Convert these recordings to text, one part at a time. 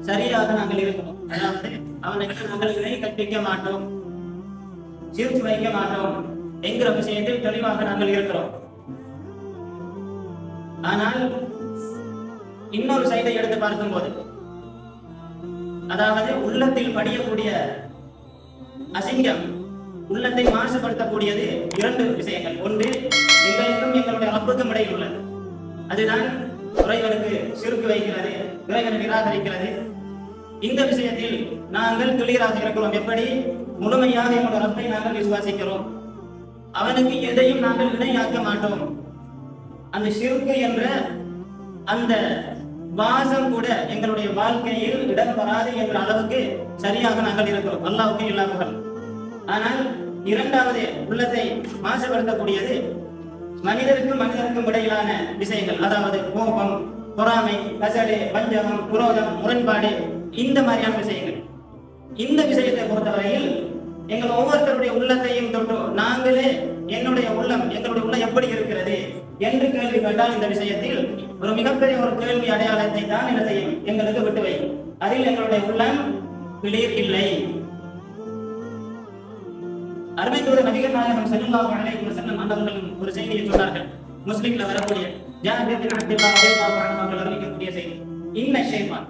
சரியாக நாங்கள் இருக்கணும். அதாவது அவனுக்கு நாங்கள் இணை கற்பிக்க மாட்டோம், சிரிச்சு வைக்க மாட்டோம் என்கிற விஷயத்தில் தெளிவாக நாங்கள் இருக்கிறோம். ஆனால் இன்னொரு சைடை எடுத்து பார்க்கும் போது, அதாவது உள்ளத்தில் படியக்கூடிய அசிங்கம், உள்ளத்தை மாசுபடுத்தக்கூடியது இரண்டு விஷயங்கள். ஒன்று, எங்களுக்கும் எங்களுடைய ரப்புக்கும் இடையில் உள்ளது. அதுதான் இறைவனுக்கு சிறுக்கு வைக்கிறது, இறைவனை நிராகரிக்கிறது. இந்த விஷயத்தில் நாங்கள் கிளியராக இருக்கிறோம். எப்படி? முழுமையாக எங்களுடைய ரப்பை நாங்கள் விசுவாசிக்கிறோம், அவனுக்கு எதையும் நாங்கள் இணையாக்க மாட்டோம். அந்த சிறுக்கு என்ற அந்த வாசம் கூட எங்களுடைய வாழ்க்கையில் இடம் வராது என்ற அளவுக்கு சரியாக நாங்கள் இருக்கிறோம். அல்லாஹ்வுக்கு எல்லா புகழும். ஆனால் இரண்டாவது உள்ளத்தை மாசுபடுத்தக்கூடியது மனிதருக்கும் மனிதருக்கும் இடையிலான விஷயங்கள். அதாவது கோபம், பொறாமை, கசடு, வஞ்சகம், குரோதம், முரண்பாடு, இந்த மாதிரியான விஷயங்கள். இந்த விஷயத்தை பொறுத்தவரையில் எங்கள் ஒவ்வொருத்தருடைய உள்ளத்தையும் தொட்டு நாங்களே எங்களுடைய உள்ளம் எப்படி இருக்கிறது என்று கேள்வி கேட்டால், இந்த விஷயத்தில் ஒரு மிகப்பெரிய ஒரு கேள்வி அடையாளத்தை தான் என்ன செய்யும் எங்களுக்கு விட்டு வைக்கும். அதில் எங்களுடைய உள்ளம் கிளியர் இல்லை. அருமை தூதர் நபிகள் நாயகம் ஸல்லல்லாஹு அலைஹி வஸல்லம் அவர்கள் ஒரு செய்தியை சொன்னார்கள். முஸ்லிம்ல வரக்கூடிய ஜாபிர் பின் அப்துல்லாஹ் ரலியல்லாஹு அன்ஹு அவர்கள் அறிவிக்கக்கூடிய செய்தி, இன்ன ஷைத்தான்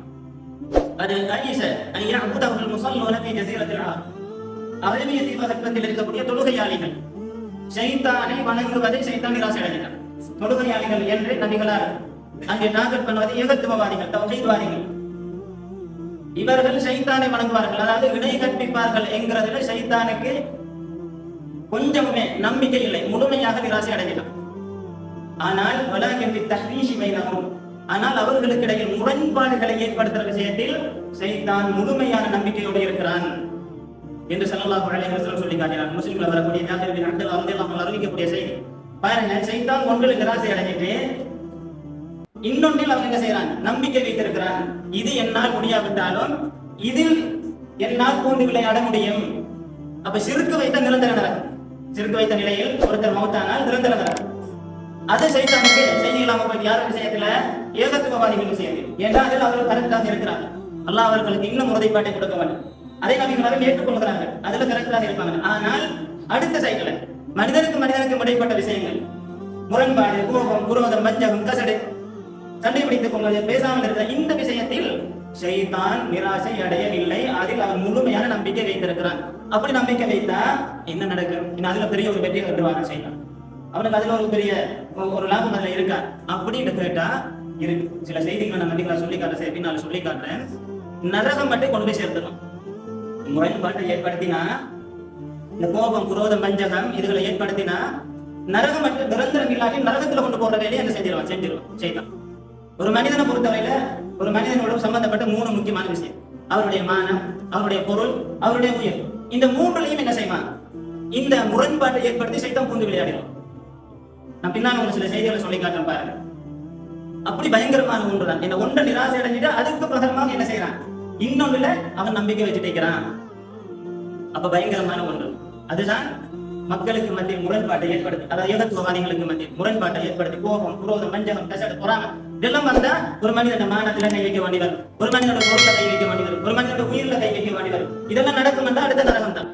அது ஐஸ அன் யஅபுதஹுல் முஸல்லூன ஃபீ ஜஸீரத்தில் அரப். அரேபிய தீபகற்பத்தில் இருக்கக்கூடிய தொழுகையாளிகள் ஷைத்தானை வணங்குவதை ஷைத்தான் நிராசை அடைகிறார். தொழுகையாளிகள் என்று நபிகளார் அங்கே டார்கெட் பண்ணுவது ஏகத்துவவாதிகள், தௌஹீத்வாதிகள். இவர்கள் ஷைத்தானை வணங்குவார்கள், அதாவது இணை கற்பிப்பார்கள் என்கிறதுல ஷைத்தானுக்கு கொஞ்சமுமே நம்பிக்கை இல்லை, முழுமையாக நிராசை அடைகிறார். ஆனால் வலாகின் தஹ்ரீஷி பைனஹும், ஆனால் அவர்களுக்கு இடையில் முரண்பாடுகளை ஏற்படுத்துகிற விஷயத்தில் ஷைத்தான் முழுமையான நம்பிக்கையோடு இருக்கிறான் என்று ஸல்லல்லாஹு அலைஹி வஸல்லம் சொல்லி காட்டினார். முஸ்லிம்ல வரக்கூடிய ஜாபிர் பின் அப்துல்லாஹ் ரலியல்லாஹு அன்ஹு அறிவிக்கக்கூடிய செய்தி பாருங்க. ஷைத்தான் ஒன்றில் நிராசை அடைஞ்சிட்டு இன்னொன்றில் அவன் என்ன செய்யறான்? நம்பிக்கை வைத்திருக்கிறான். இது என்னால் முடியாவிட்டாலும் இதில் என்னால் பூண்டு விளையாட முடியும். அப்ப சிறுக்கு வைத்த நிரந்தர நடக்கும். சிறுக்கு வைத்த நிலையில் ஒருத்தர் மௌத்தானால் நிரந்தர நடக்கும். அது ஷைத்தானுக்கு செய்யலாம போய் யார் விஷயத்துல? ஏகத்துவவாதிகள் விஷயத்தில். ஏன்னா அதில் அவர்கள் கரெக்டாக இருக்கிறாங்க. அல்லாஹ் அவர்களுக்கு இன்னும் உறுதிப்பாட்டை கொடுக்க வேண்டும். அதை நபிகளாரும் ஏற்றுக்கொள்கிறார்கள், அதுல கரெக்டாக இருப்பாங்க. ஆனால் அடுத்த சைக்கிள் மனிதனுக்கு இடைப்பட்ட விஷயங்கள், முரண்பாடு, கோபம், குரோதம், வஞ்சகம், கசடு, சண்டை பிடித்துக் கொள்வது, பேசாமல் இருந்த இந்த விஷயத்தில் ஷைத்தான் நிராசை அடையவில்லை. அதில் அவன் முழுமையான நம்பிக்கை வைத்திருக்கிறான். அப்படி நம்பிக்கை வைத்தா என்ன நடக்கும்? அதுல பெரிய ஒரு வெற்றியை கட்டுவாங்க ஷைத்தான். அவனுக்கு அதுல ஒரு பெரிய ஒரு லாபம் அதுல இருக்கா அப்படின்னு கேட்டா இருக்கு. சில செய்திகளை நான் நம்பிக்கை சொல்லி காட்டுறேன், பின்னால் சொல்லி காட்டுறேன். நரகம் மட்டும் கொண்டு போய் சேர்த்துடும். முரண்பாட்டை ஏற்படுத்தினா, இந்த கோபம், குரோதம், வஞ்சகம் இதுகளை ஏற்படுத்தினா நரகம் மட்டும் நிரந்தரம் இல்லாமல் நரகத்துல கொண்டு போற வேலையை என்ன செஞ்சிருவான் செய்தான். ஒரு மனிதனை பொறுத்தவரையில ஒரு மனிதனோட சம்பந்தப்பட்ட மூணு முக்கியமான விஷயம்: அவருடைய மானம், அவருடைய பொருள், அவருடைய உயிர். இந்த மூன்றுலையும் என்ன செய்வான்? இந்த முரண்பாட்டை ஏற்படுத்தி சைத்தான் பூந்து விளையாடிடும். நான் பின்னால் உங்களுக்கு சில செய்திகளை சொல்லி காட்டுறேன் பாருங்க. அப்படி பயங்கரமான ஒன்றுதான். இந்த ஒன்றை நிராசை அடைஞ்சிட்டு அதுக்கு பிரகாரமாக என்ன செய்யறான்? இன்னொன்றுல அவன் நம்பிக்கை வச்சுட்டு இருக்கிறான். அப்ப பயங்கரமான ஒன்று. அதுதான் மக்களுக்கு மத்தியில் முரண்பாட்டை ஏற்படுத்தி, அதாவது ஏகத்துவவாதிகளுக்கு மத்தியில் முரண்பாட்டை ஏற்படுத்தி கோபம், குரோதம், வஞ்சகம், கசடு, பொறாமை இதெல்லாம் வந்தா ஒரு மனிதன மானத்துல கை வைக்க வேண்டி வரும், ஒரு மனிதனோட பொருளை கை வைக்க வேண்டி வரும், ஒரு மனிதனோட உயிரில கை வைக்க வேண்டி வரும். இதெல்லாம் நடக்கும் என்றால் அடுத்த நரகம் தான்.